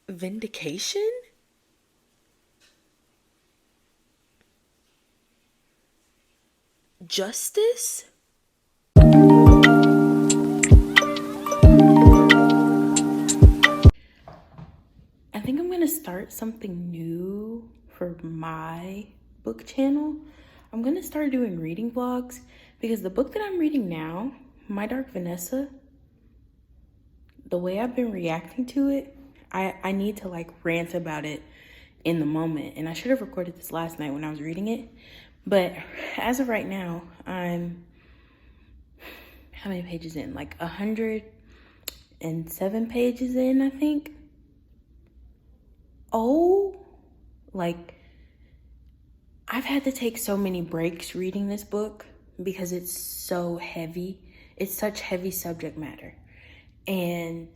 Vindication? Justice? I think I'm gonna start something new for my book channel. I'm gonna start doing reading vlogs because the book that I'm reading now, My Dark Vanessa, the way I've been reacting to it, I need to like rant about it in the moment. And I should have recorded this last night when I was reading it. But as of right now, I'm, how many pages in? Like 107 pages in, I think. Oh, like I've had to take so many breaks reading this book because it's so heavy. It's such heavy subject matter. And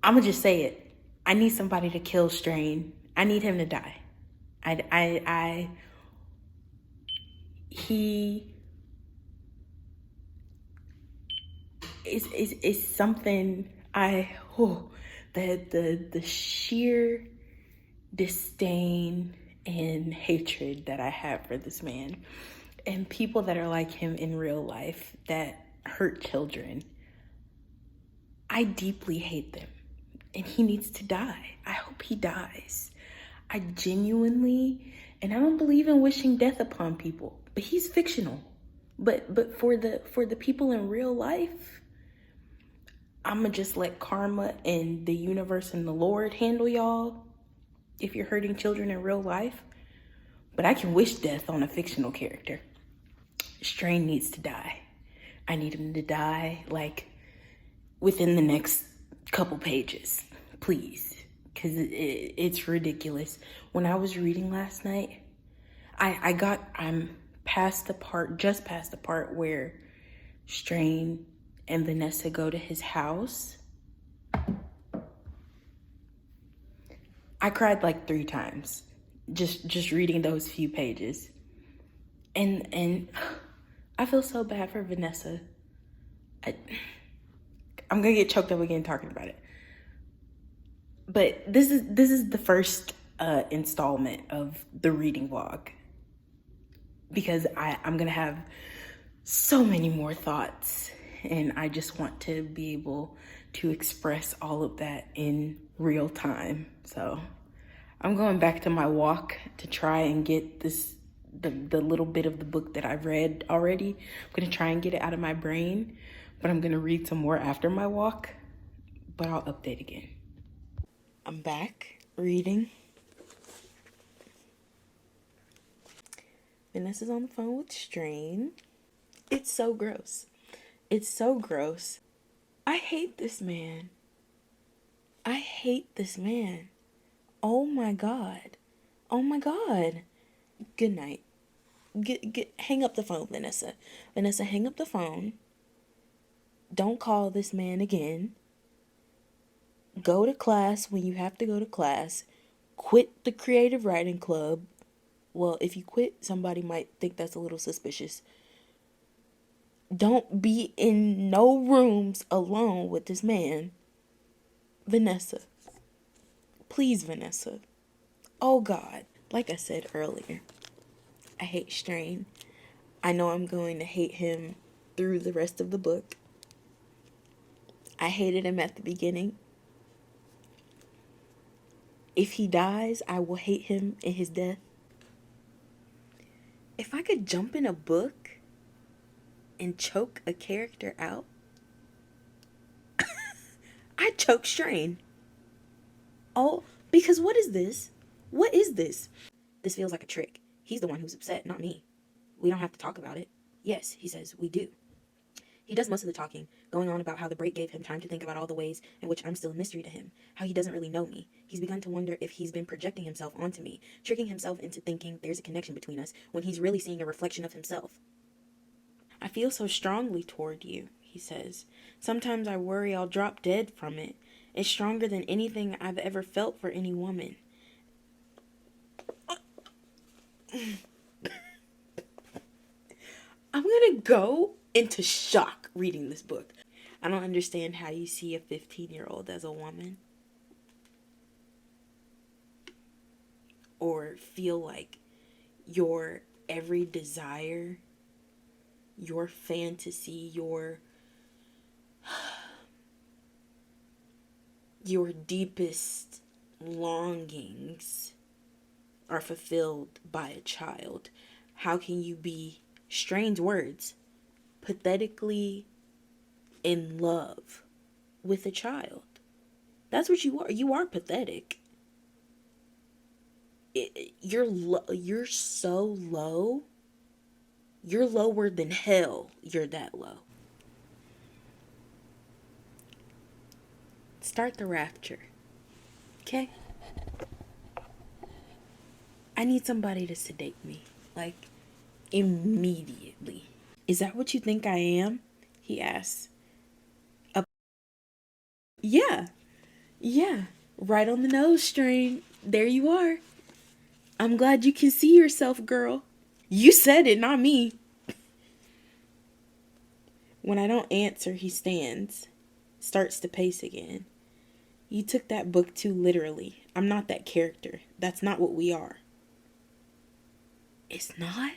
I'm gonna just say it. I need somebody to kill Strane. I need him to die. He is something the sheer disdain and hatred that I have for this man and people that are like him in real life that hurt children. I deeply hate them and he needs to die. I hope he dies. I genuinely, and I don't believe in wishing death upon people, but he's fictional. But for the people in real life, I'ma just let karma and the universe and the Lord handle y'all if you're hurting children in real life. But I can wish death on a fictional character. Strane needs to die. I need him to die like within the next couple pages, please, because it's ridiculous. When I was reading last night, I'm just past the part where Strane and Vanessa go to his house. I cried like 3 times just reading those few pages. And I feel so bad for Vanessa. I'm gonna get choked up again talking about it. But this is the first installment of the reading vlog because I'm gonna have so many more thoughts and I just want to be able to express all of that in real time. So I'm going back to my walk to try and get the little bit of the book that I've read already. I'm gonna try and get it out of my brain, but I'm gonna read some more after my walk, but I'll update again. I'm back reading. Vanessa's on the phone with Strane. It's so gross. It's so gross. I hate this man. I hate this man. Oh my God. Oh my God. Good night. Hang up the phone, Vanessa. Vanessa, hang up the phone. Don't call this man again. Go to class when you have to go to class. Quit the creative writing club. Well, if you quit, somebody might think that's a little suspicious. Don't be in no rooms alone with this man. Vanessa. Please, Vanessa. Oh God. Like I said earlier, I hate Strane. I know I'm going to hate him through the rest of the book. I hated him at the beginning. If he dies, I will hate him in his death. If I could jump in a book and choke a character out, I'd choke Strane. Oh, because what is this? What is this? This feels like a trick. He's the one who's upset, not me. We don't have to talk about it. Yes, he says, we do. He does most of the talking, going on about how the break gave him time to think about all the ways in which I'm still a mystery to him, how he doesn't really know me. He's begun to wonder if he's been projecting himself onto me, tricking himself into thinking there's a connection between us when he's really seeing a reflection of himself. I feel so strongly toward you, he says. Sometimes I worry I'll drop dead from it. It's stronger than anything I've ever felt for any woman. I'm gonna go into shock reading this book. I don't understand how you see a 15-year-old as a woman. or feel like your every desire, your fantasy, your deepest longings are fulfilled by a child? How can you be, strange words, pathetically in love with a child? That's what you are. You are pathetic. You're so low. You're lower than hell. You're that low. Start the rapture. Okay? I need somebody to sedate me. Like, immediately. Is that what you think I am? He asks. Yeah. Yeah. Right on the nose, strane. There you are. I'm glad you can see yourself, girl. You said it, not me. When I don't answer, he stands, starts to pace again. You took that book too literally. I'm not that character. That's not what we are. It's not?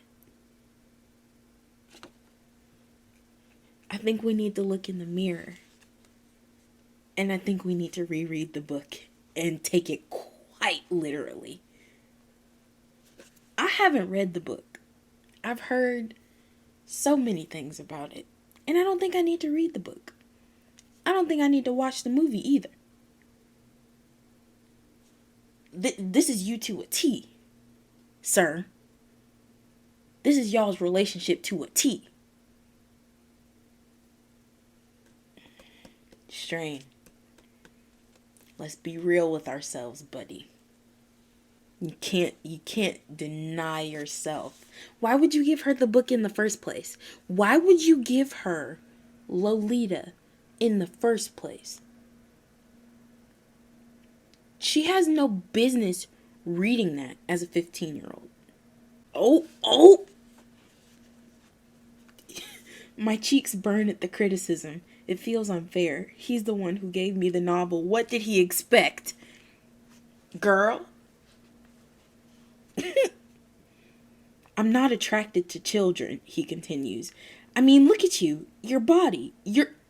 I think we need to look in the mirror. And I think we need to reread the book and take it quite literally. I haven't read the book. I've heard so many things about it. And I don't think I need to read the book. I don't think I need to watch the movie either. This is you to a T, sir. This is y'all's relationship to a T. Strane. Let's be real with ourselves, buddy. You can't deny yourself. Why would you give her the book in the first place? Why would you give her Lolita in the first place? She has no business reading that as a 15-year-old. Oh. My cheeks burn at the criticism. It feels unfair. He's the one who gave me the novel. What did he expect? Girl? I'm not attracted to children, he continues. I mean, look at you. Your body.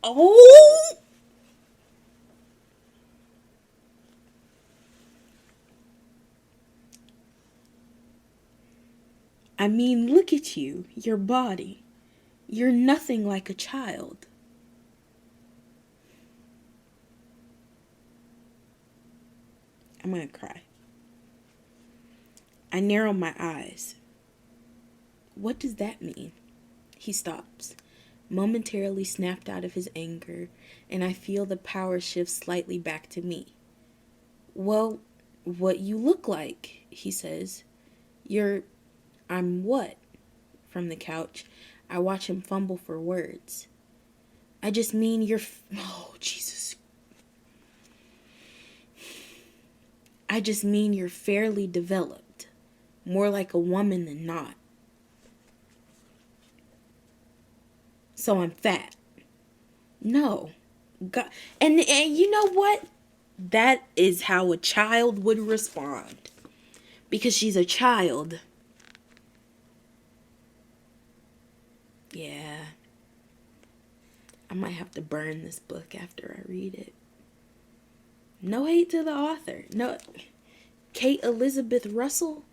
Oh! I mean, look at you. Your body. You're nothing like a child. I'm gonna cry. I narrow my eyes. What does that mean? He stops, momentarily snapped out of his anger, and I feel the power shift slightly back to me. Well, what you look like, he says. I'm what? From the couch, I watch him fumble for words. I just mean oh, Jesus. I just mean you're fairly developed. More like a woman than not. So I'm fat. No. God. And you know what? That is how a child would respond. Because she's a child. Yeah. I might have to burn this book after I read it. No hate to the author. No. Kate Elizabeth Russell.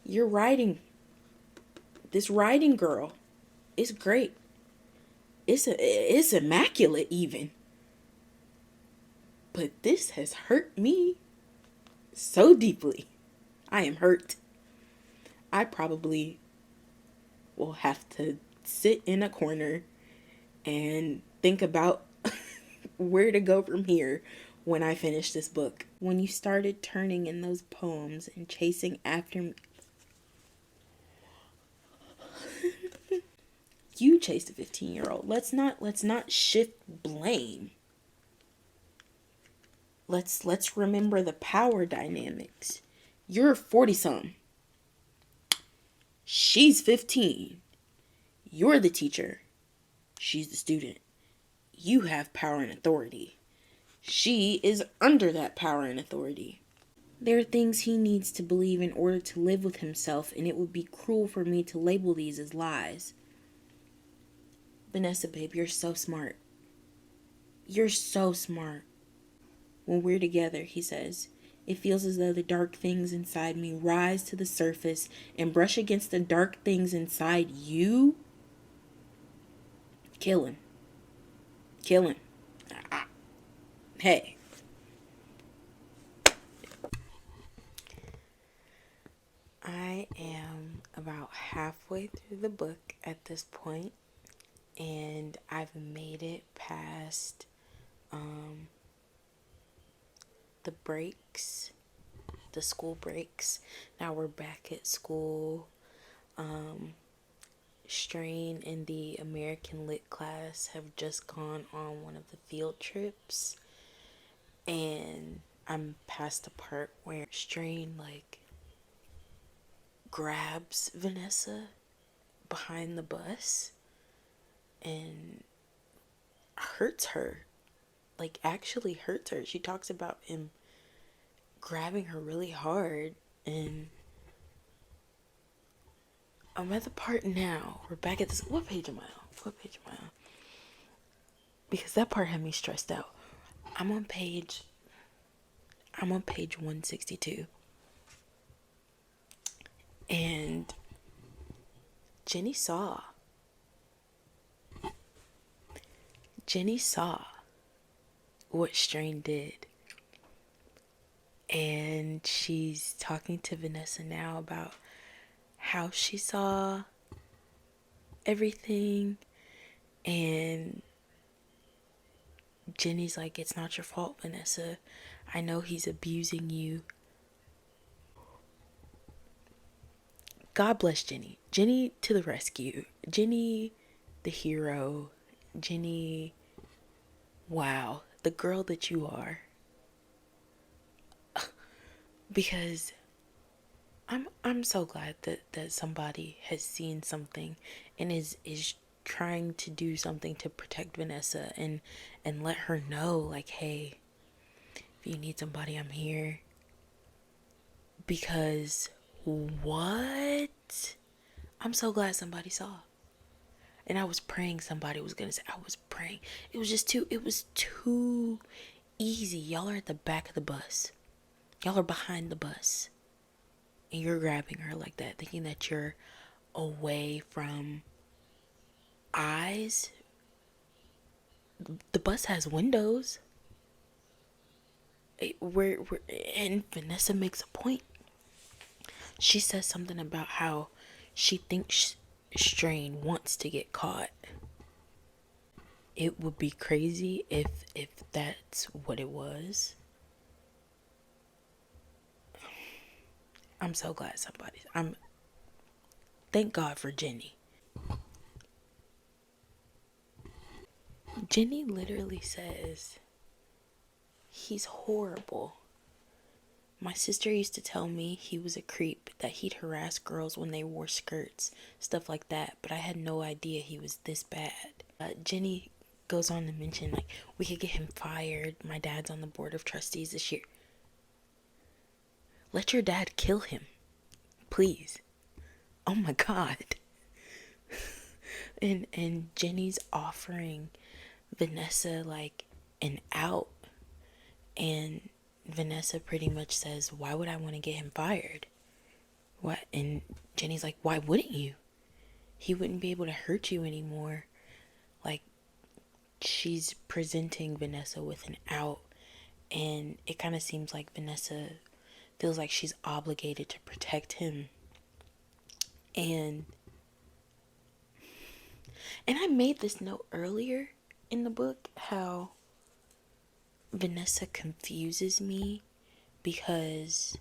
You're writing. This writing girl. It's great. It's immaculate even. But this has hurt me so deeply. I am hurt. I probably will have to sit in a corner and think about where to go from here when I finish this book. When you started turning in those poems and chasing after me. You chased a 15-year-old. Let's not shift blame. Let's remember the power dynamics. You're 40-some. She's 15. You're the teacher. She's the student. You have power and authority. She is under that power and authority. There are things he needs to believe in order to live with himself, and it would be cruel for me to label these as lies. Vanessa, babe, you're so smart. You're so smart. When we're together, he says, it feels as though the dark things inside me rise to the surface and brush against the dark things inside you. Kill him. Kill him. Hey. I am about halfway through the book at this point, and I've made it past the breaks, the school breaks. Now we're back at school. Strane and the American Lit class have just gone on one of the field trips, and I'm past the part where Strane like grabs Vanessa behind the bus and hurts her, like actually hurts her. She talks about him grabbing her really hard, and I'm at the part now. We're back at this. What page am I on? Because that part had me stressed out. I'm on page 162. And Jenny saw what Strane did. And she's talking to Vanessa now about how she saw everything. And Jenny's like, it's not your fault, Vanessa. I know he's abusing you. God bless Jenny. Jenny to the rescue. Jenny, the hero. Jenny, wow, the girl that you are. Because I'm so glad that somebody has seen something and is trying to do something to protect Vanessa and let her know, like, hey, if you need somebody, I'm here. Because what? I'm so glad somebody saw. And I was praying somebody was gonna say, I was praying. It was too easy. Y'all are at the back of the bus. Y'all are behind the bus. And you're grabbing her like that, thinking that you're away from eyes. The bus has windows. And Vanessa makes a point. She says something about how she thinks Strane wants to get caught. It would be crazy if that's what it was. I'm so glad thank God for Jenny. Jenny literally says, he's horrible. My sister used to tell me he was a creep, that he'd harass girls when they wore skirts, stuff like that, but I had no idea he was this bad. Jenny goes on to mention, like, we could get him fired. My dad's on the board of trustees this year. Let your dad kill him, please. Oh my God. and Jenny's offering Vanessa like an out, and Vanessa pretty much says, why would I want to get him fired? What? And Jenny's like, why wouldn't you? He wouldn't be able to hurt you anymore. Like, she's presenting Vanessa with an out, and it kind of seems like Vanessa feels like she's obligated to protect him. And I made this note earlier in the book, how Vanessa confuses me because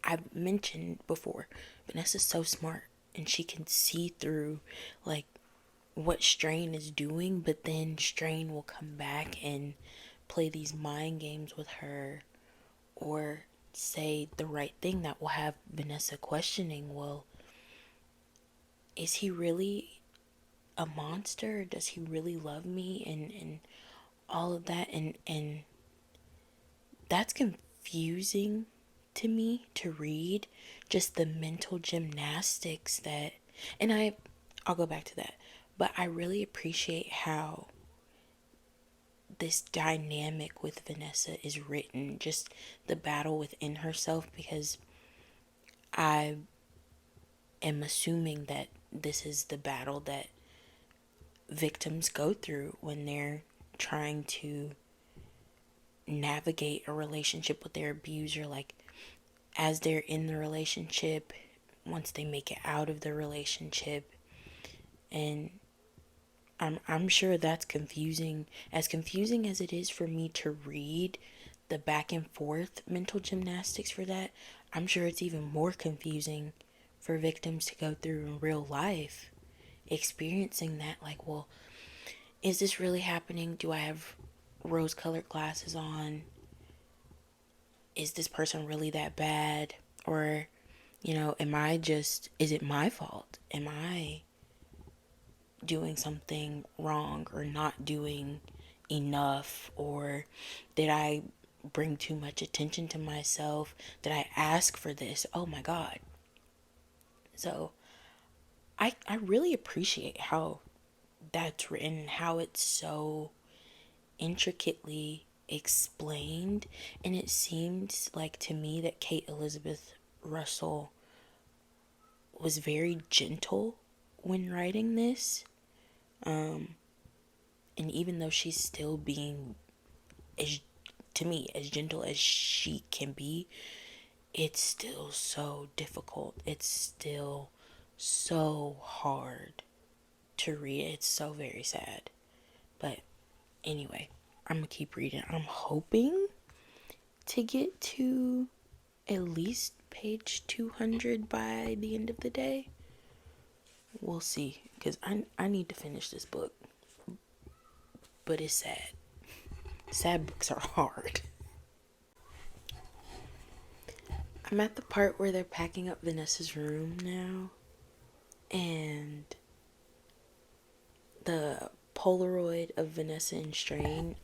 I've mentioned before, Vanessa's so smart and she can see through like what Strane is doing, but then Strane will come back and play these mind games with her or say the right thing that will have Vanessa questioning, well, is he really a monster? Does he really love me? And all of that, and that's confusing to me to read, just the mental gymnastics that, and I'll go back to that, but I really appreciate how this dynamic with Vanessa is written, just the battle within herself, because I am assuming that this is the battle that victims go through when they're trying to navigate a relationship with their abuser, like as they're in the relationship, once they make it out of the relationship. And I'm sure that's confusing, as confusing as it is for me to read the back and forth mental gymnastics for that. I'm sure it's even more confusing for victims to go through in real life, experiencing that, like, well, is this really happening? Do I have rose colored glasses on? Is this person really that bad? Or, is it my fault? Am I doing something wrong or not doing enough? Or did I bring too much attention to myself? Did I ask for this? Oh my God. So I really appreciate how that's written, how it's so intricately explained. And it seems like to me that Kate Elizabeth Russell was very gentle when writing this. And even though she's still being, as to me, as gentle as she can be, it's still so difficult. It's still so hard to read. It's so very sad. But anyway, I'm gonna keep reading. I'm hoping to get to at least page 200 by the end of the day. We'll see, because I need to finish this book. But it's sad. Sad books are hard. I'm at the part where they're packing up Vanessa's room now, and the Polaroid of Vanessa in Strane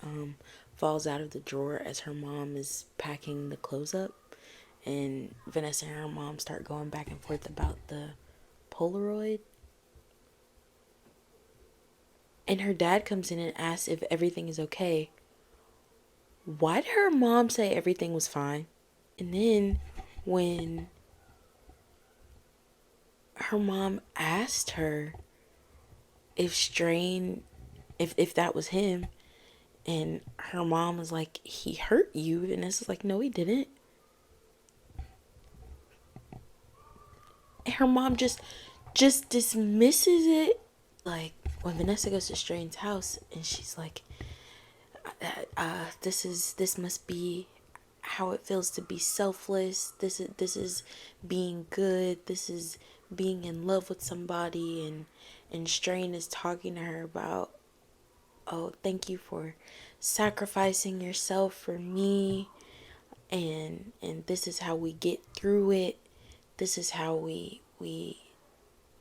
falls out of the drawer as her mom is packing the clothes up, and Vanessa and her mom start going back and forth about the Polaroid. And her dad comes in and asks if everything is okay. Why did her mom say everything was fine? And then when her mom asked her if Strane, if that was him, and her mom was like, he hurt you, and Vanessa's like, no, he didn't. And her mom just dismisses it. Like, when Vanessa goes to Strane's house and she's like, this must be how it feels to be selfless. This is being good. This is being in love with somebody. And Strane is talking to her about, oh, thank you for sacrificing yourself for me, and this is how we get through it. This is how we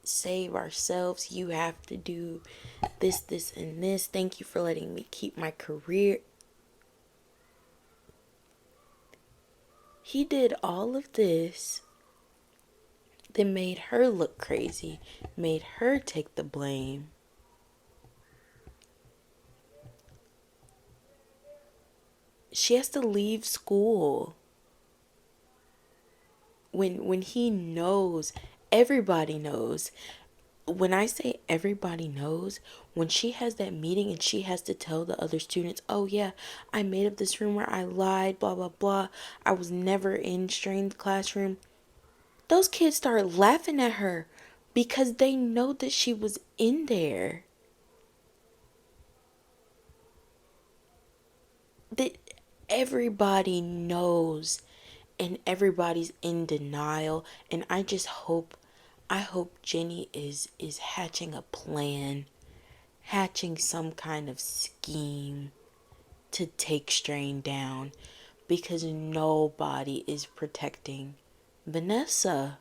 save ourselves. You have to do this and this. Thank you for letting me keep my career. He did all of this, then made her look crazy, made her take the blame. She has to leave school when he knows, everybody knows. When I say everybody knows, when she has that meeting and she has to tell the other students, oh yeah, I made up this rumor, I lied, blah blah blah, I was never in Strain's classroom, those kids start laughing at her because they know that she was in there. That everybody knows, and everybody's in denial. And I hope Jenny is hatching a plan, hatching some kind of scheme to take Strain down, because nobody is protecting Vanessa.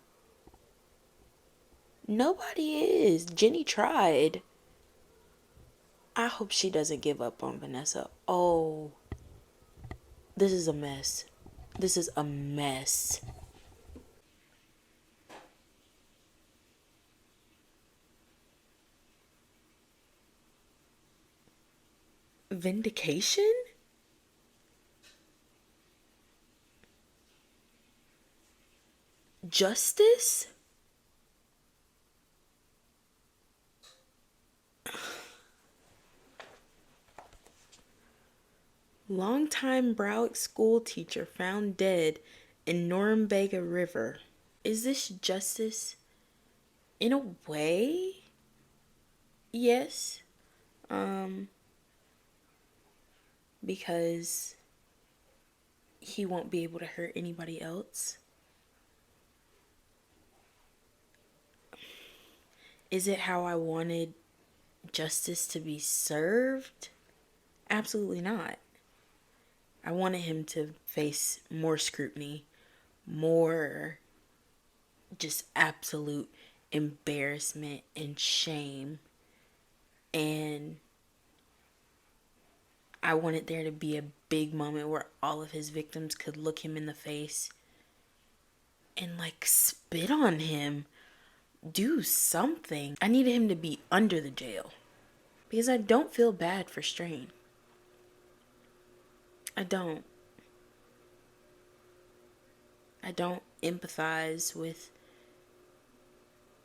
Nobody is. Jenny tried. I hope she doesn't give up on Vanessa. Oh, This is a mess. This is a mess. Vindication? Justice? Longtime Broward school teacher found dead in Norumbega River. Is this justice? In a way, yes. Um, because he won't be able to hurt anybody else. Is it how I wanted justice to be served? Absolutely not. I wanted him to face more scrutiny, more just absolute embarrassment and shame. And I wanted there to be a big moment where all of his victims could look him in the face and like spit on him. Do something. I needed him to be under the jail because I don't feel bad for Strane. I don't. I don't empathize with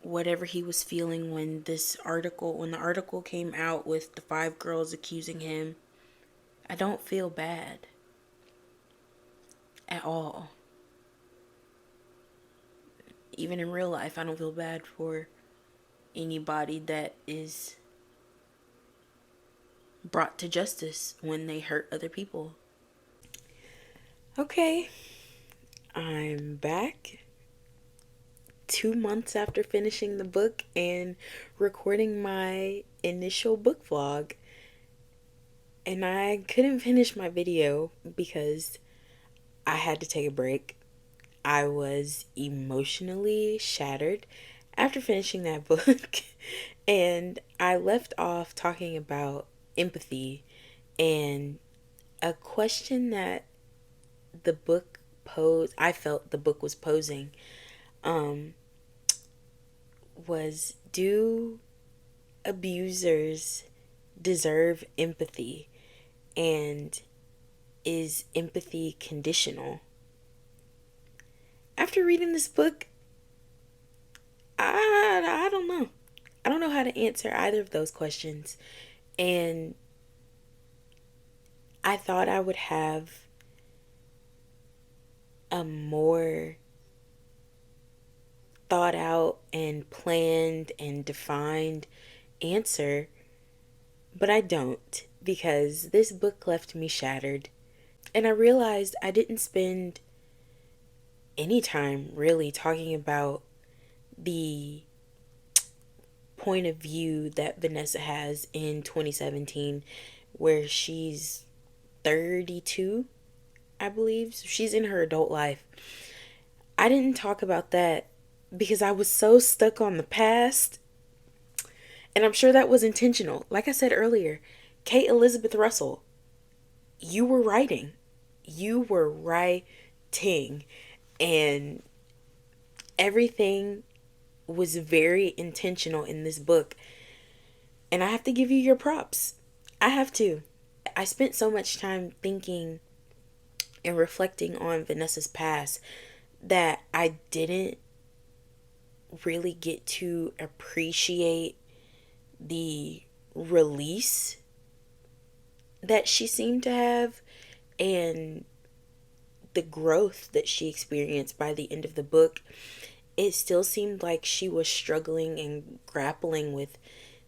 whatever he was feeling when the article came out with the 5 girls accusing him. I don't feel bad at all. Even in real life, I don't feel bad for anybody that is brought to justice when they hurt other people. Okay, I'm back 2 months after finishing the book and recording my initial book vlog. And I couldn't finish my video because I had to take a break. I was emotionally shattered after finishing that book. And I left off talking about empathy and a question that the book posed, I felt the book was posing, was, do abusers deserve empathy? And is empathy conditional? After reading this book, I don't know. I don't know how to answer either of those questions. And I thought I would have a more thought out and planned and defined answer, but I don't, because this book left me shattered. And I realized I didn't spend any time really talking about the point of view that Vanessa has in 2017, where she's 32, I believe. So she's in her adult life. I didn't talk about that because I was so stuck on the past. And I'm sure that was intentional. Like I said earlier, Kate Elizabeth Russell, you were writing. You were writing. And everything was very intentional in this book. And I have to give you your props. I have to. I spent so much time thinking and reflecting on Vanessa's past that I didn't really get to appreciate the release that she seemed to have and the growth that she experienced by the end of the book. It still seemed like she was struggling and grappling with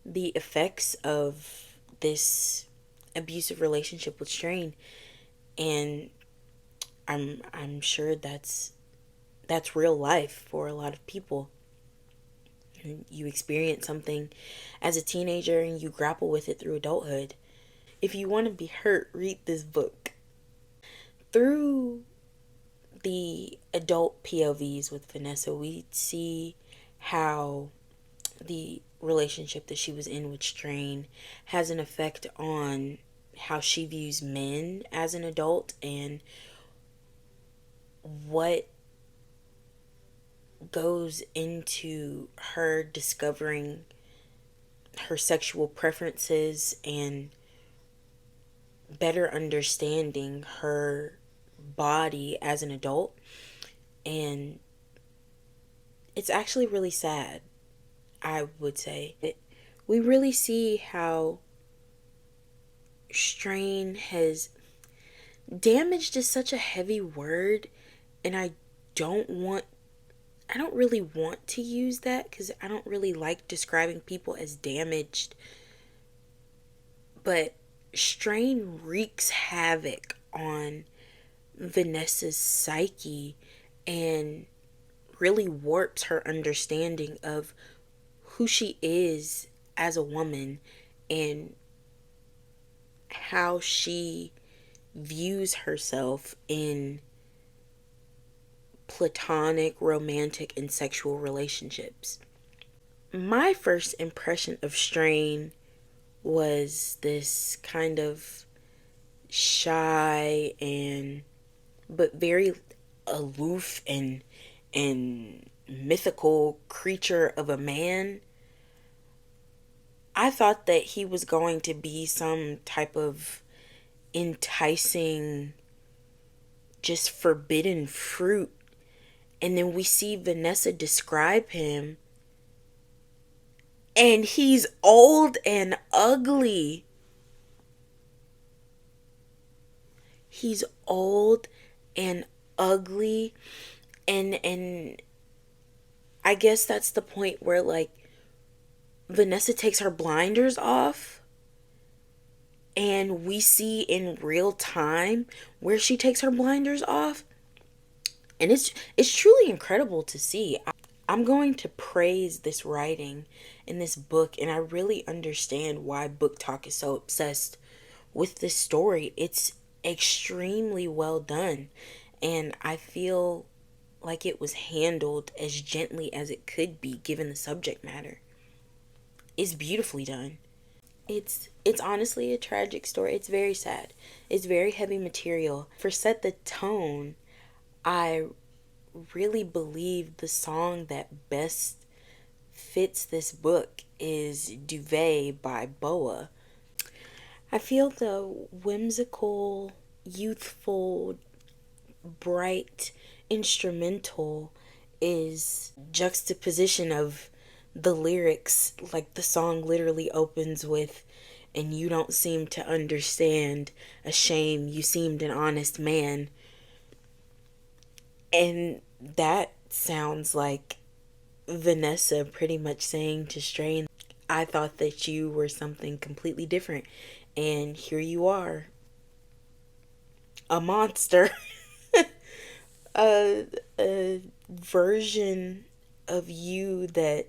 the effects of this abusive relationship with Strane. And I'm sure that's real life for a lot of people. You experience something as a teenager and you grapple with it through adulthood. If you want to be hurt, read this book. Through the adult POVs with Vanessa, we see how the relationship that she was in with Strane has an effect on how she views men as an adult and what goes into her discovering her sexual preferences and better understanding her body as an adult. And it's actually really sad, I would say. We really see how strane has damaged is such a heavy word, and don't I don't really want to use that because I don't really like describing people as damaged, but strane wreaks havoc on Vanessa's psyche and really warps her understanding of who she is as a woman and how she views herself in platonic, romantic, and sexual relationships. My first impression of strane was this kind of shy and but very aloof and mythical creature of a man. I thought that he was going to be some type of enticing, just forbidden fruit. And then we see Vanessa describe him, and he's old and ugly. He's old and ugly, and I guess that's the point where like Vanessa takes her blinders off and we see in real time where she takes her blinders off, and it's truly incredible to see. I'm going to praise this writing in this book, and I really understand why Book Talk is so obsessed with this story. It's extremely well done, and I feel like it was handled as gently as it could be given the subject matter. It's beautifully done. It's honestly a tragic story. It's very sad. It's very heavy material. For Set the Tone, I really believe the song that best fits this book is Duvet by Boa. I feel the whimsical, youthful, bright instrumental is juxtaposition of the lyrics. Like the song literally opens with, and you don't seem to understand, a shame you seemed an honest man. And that sounds like Vanessa pretty much saying to strane, I thought that you were something completely different, and here you are, a monster. A version of you that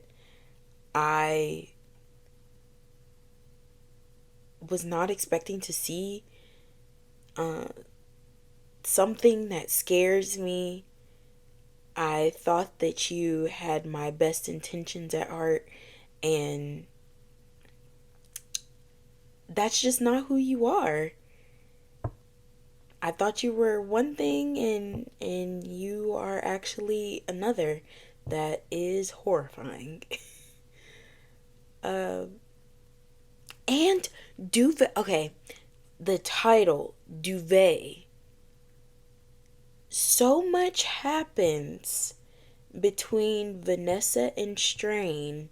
I was not expecting to see. Something that scares me. I thought that you had my best intentions at heart, and that's just not who you are. I thought you were one thing, and you are actually another. That is horrifying. uh, and duvet. Okay, the title duvet. So much happens between Vanessa and strane,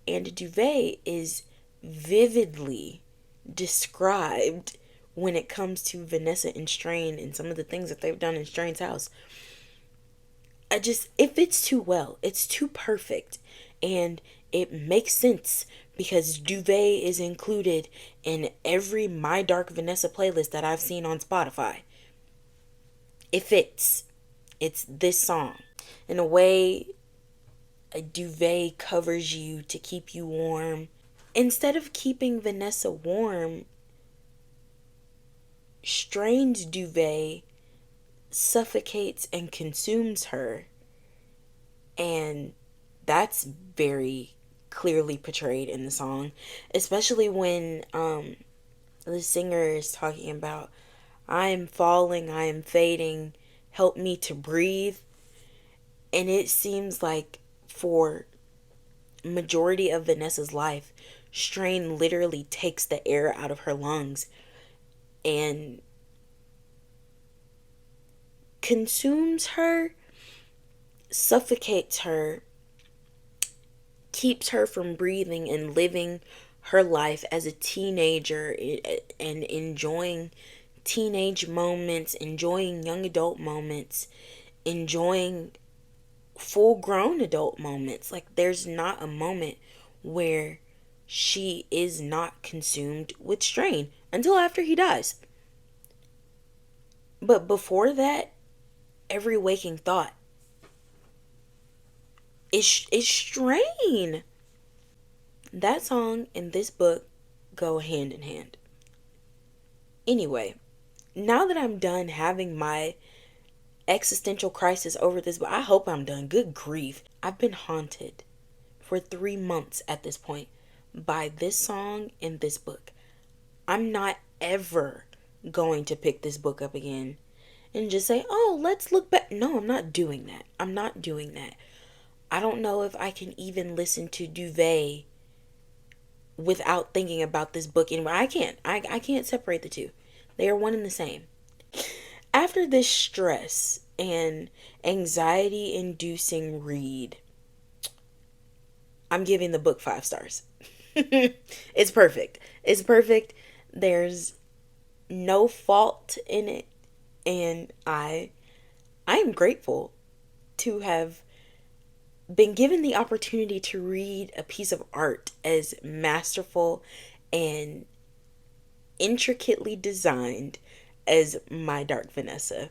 and duvet is vividly described when it comes to Vanessa and strane and some of the things that they've done in strane's house. It fits too well. It's too perfect. And it makes sense because duvet is included in every My Dark Vanessa playlist that I've seen on Spotify. It fits. It's this song. In a way, a duvet covers you to keep you warm. Instead of keeping Vanessa warm, strane's duvet suffocates and consumes her. And that's very clearly portrayed in the song, especially when The singer is talking about, I am falling, I am fading, help me to breathe. And it seems like for majority of Vanessa's life, strane literally takes the air out of her lungs and consumes her, suffocates her, keeps her from breathing and living her life as a teenager and enjoying teenage moments, enjoying young adult moments, enjoying full grown adult moments. Like, there's not a moment where she is not consumed with strane until after he dies. But before that, every waking thought is strane. That song and this book go hand in hand. Anyway, now that I'm done having my existential crisis over this, but I hope I'm done. Good grief. I've been haunted for 3 months at this point by this song and this book. I'm not ever going to pick this book up again and just say, oh, let's look back. No, I'm not doing that. I'm not doing that. I don't know if I can even listen to Duvet without thinking about this book anymore. I can't. I can't separate the two. They are one and the same. After this stress and anxiety inducing read, I'm giving the book 5 stars. It's perfect. It's perfect. There's no fault in it, and I am grateful to have been given the opportunity to read a piece of art as masterful and intricately designed as My Dark Vanessa.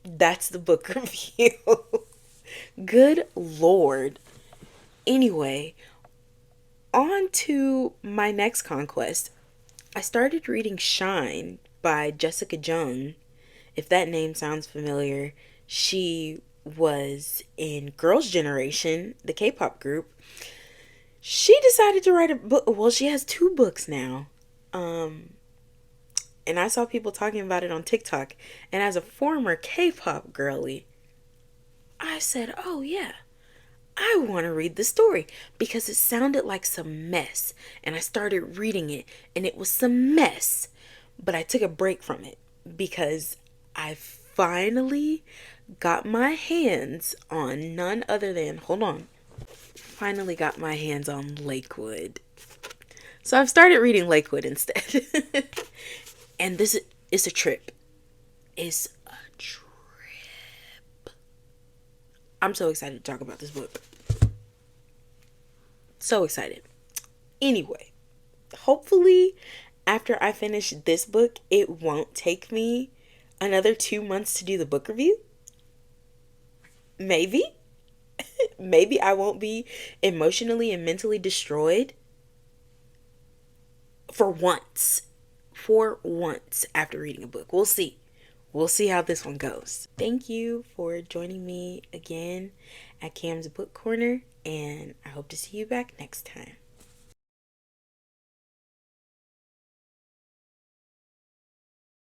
That's the book review. Good Lord. Anyway, on to my next conquest. I started reading Shine by Jessica Jung. If that name sounds familiar, she was in Girls' Generation, the K-pop group. She decided to write a book. Well, she has 2 books now. And I saw people talking about it on TikTok. And as a former K-pop girly, I said, oh yeah, I want to read the story because it sounded like some mess. And I started reading it and it was some mess. But I took a break from it because I finally got my hands on none other than, hold on, finally got my hands on Lakewood. So I've started reading Lakewood instead. And this is a trip. It's a trip. I'm so excited to talk about this book. So excited. Anyway, hopefully after I finish this book, it won't take me another 2 months to do the book review. Maybe. Maybe I won't be emotionally and mentally destroyed for once. For once after reading a book. We'll see. We'll see how this one goes. Thank you for joining me again at Cam's Book Corner, and I hope to see you back next time.